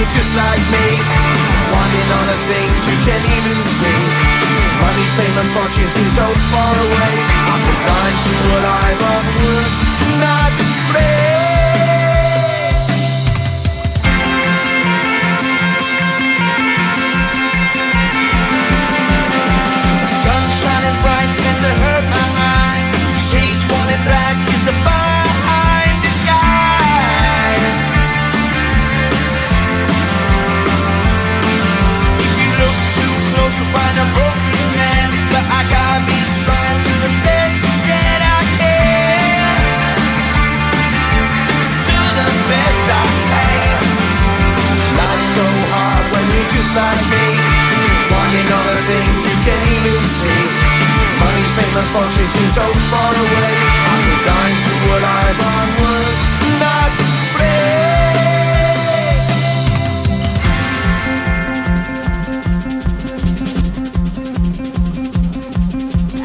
just like me, wanting all the things you can't even see. Money, fame and fortune seem so far away. I'm resigned to what I'm unworth, not brave. Sun shining bright tends to hurt my mind. Shades worn in black is a fine disguise. If you look too close, you'll find a broken man. But I gotta be strong to the best that I can. To the best I can. Life's so hard when you're just like me, wanting all the things you can't even see. Money, fame and fortune seem so far away. I'm resigned to what I've unworth, not brave.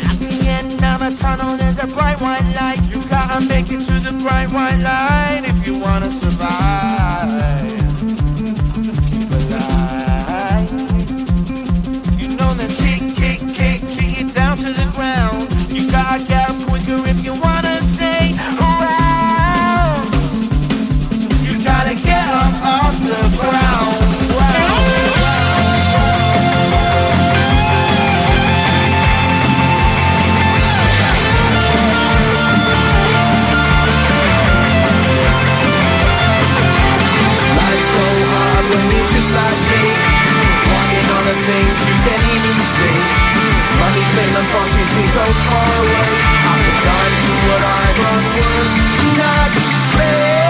At the end of a tunnel there's a bright white light. You gotta make it to the bright white light if you wanna survive. Keep alive. You know the kick it down to the ground. You gotta get up quicker if you wanna stay around. You gotta get up off the ground. Life's so hard when you're just like me, wanting all the things you can't even see. Money, fame and fortune seem so far away. I'm resigned to what I've unworth, not brave.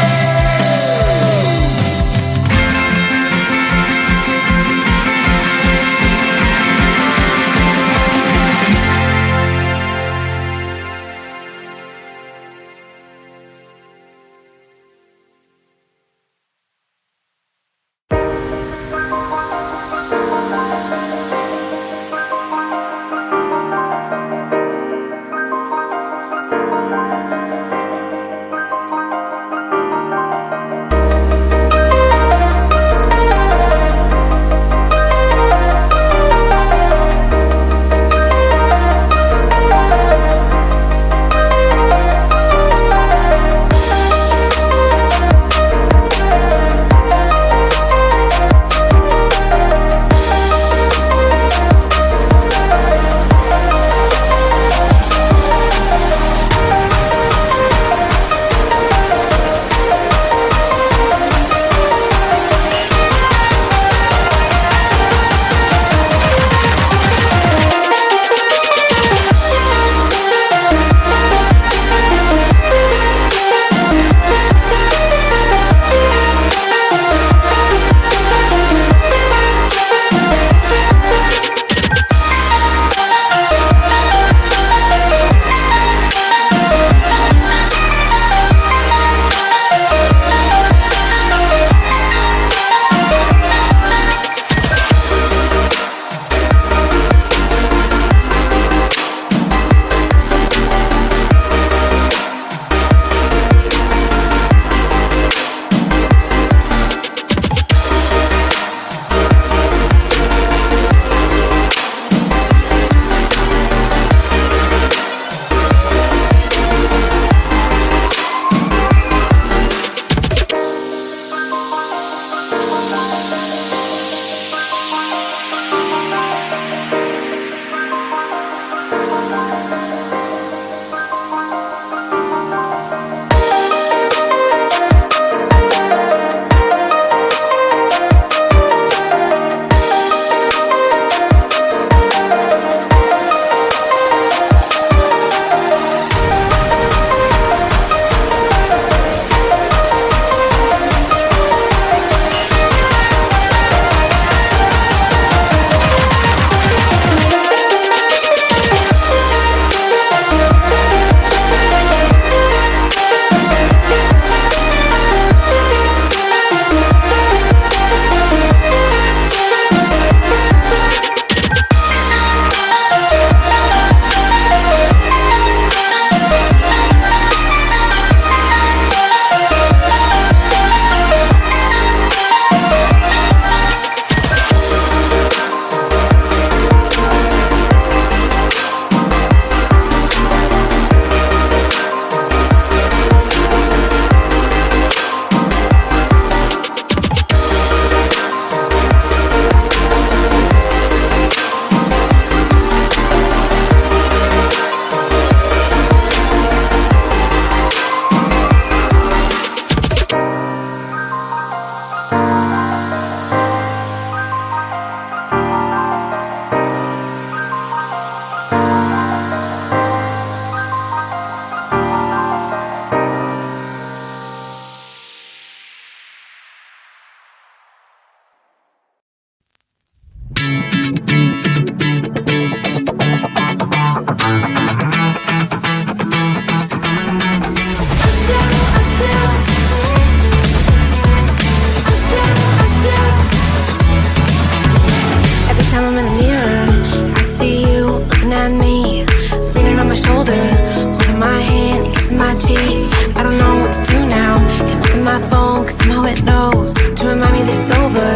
my phone, cause somehow it knows to remind me that it's over.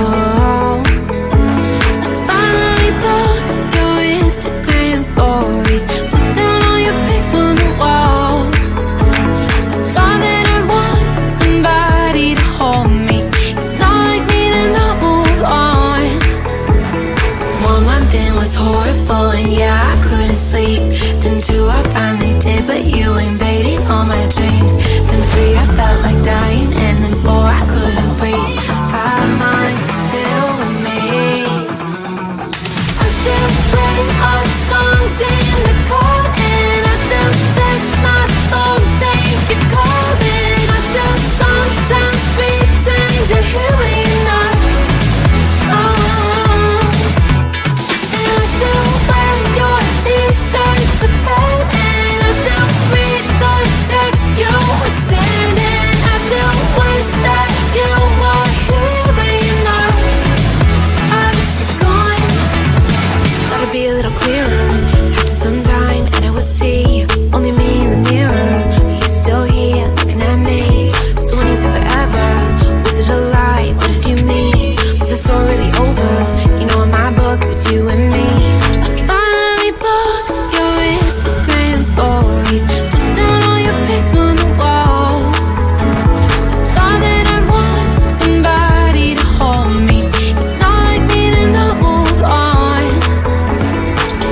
Oh, I finally blocked your Instagram stories, took down all your pics from the walls. I thought that I'd want somebody to hold me. It's not like me to not move on. 1 month in was horrible and yeah, I couldn't sleep. Then 2 I finally did, but you invaded all my dreams. Then 3 I felt like dying, and then 4 I couldn't breathe. 5 months you're still with me. I still play our songs in the car, and I still check my phone, think you're calling. I still sometimes pretend you're here when you're not. And I still wear your t-shirt to bed, and I still read the text you would send, and I still wish that you were here but you're not. I wish you're gone. Thought it'd be a little clearer after some time, and I would see only me in the mirror, but you're still here looking at me. So when you said forever, was it a lie? What did you mean? Was the story really over? You know in my book it was you and me. I finally blocked your Instagram stories, took down all your pics from the walls. I thought that I'd want somebody to hold me. It's not like me to not move on.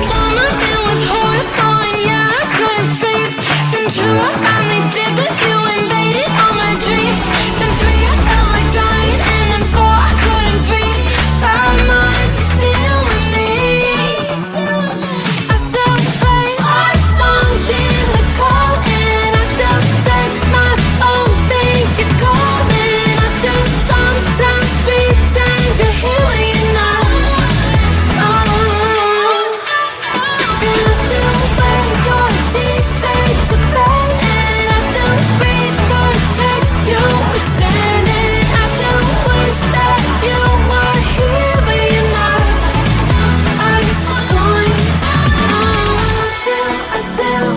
1 month it was horrible and yeah, I couldn't sleep. Then 2 I finally did, but you invaded all my dreams. Then 3 I felt like dying, and then 4 I couldn't breathe. 5 months you're still with me. I still play our songs in the car, and I still check my phone, think you're calling. I still sometimes pretend you're here when you're not. And I still wear your t-shirt to bed, and I still read the text you would send, and I still wish that you were here but you're not. I wish you're gone. I still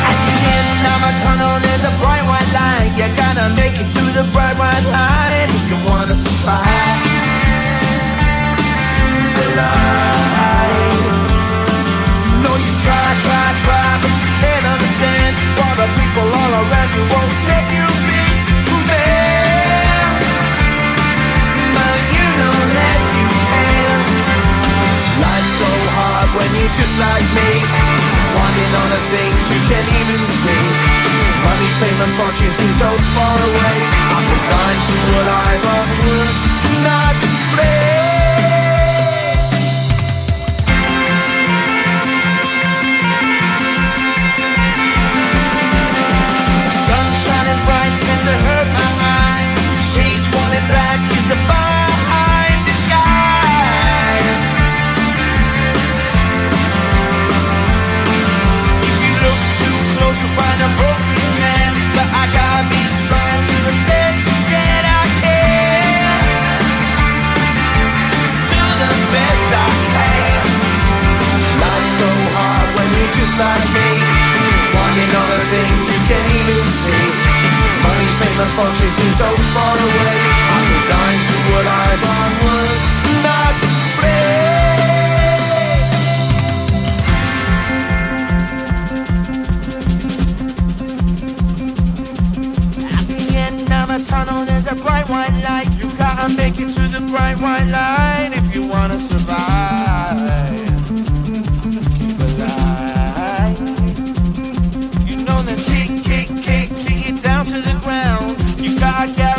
At the end of a tunnel, there's a bright white light. You gotta make it to the bright white light if you wanna survive. The light. No, you try, but you can't understand why the people all around you won't let you be who they are. But you know that you can. Life's so hard when you're just like me, wanting all the things you can't even see. Money, fame, and fortune seem so far away. I'm resigned to a life of work, not play. Sun shining bright tends to hurt my eyes. Shades worn in black is a fine disguise. If you look too close, you'll find a broken man. But I gotta be strong to the best that I can. To the best I can. Life's so hard when you're just like me, wanting all the things you can't even see. Money, fame, and fortune seem so far away. I'm resigned to a life on work, not play. At the end of a tunnel, there's a bright white light. You gotta make it to the bright white light if you wanna survive. Keep alive. You know that kick it down to the ground. You gotta get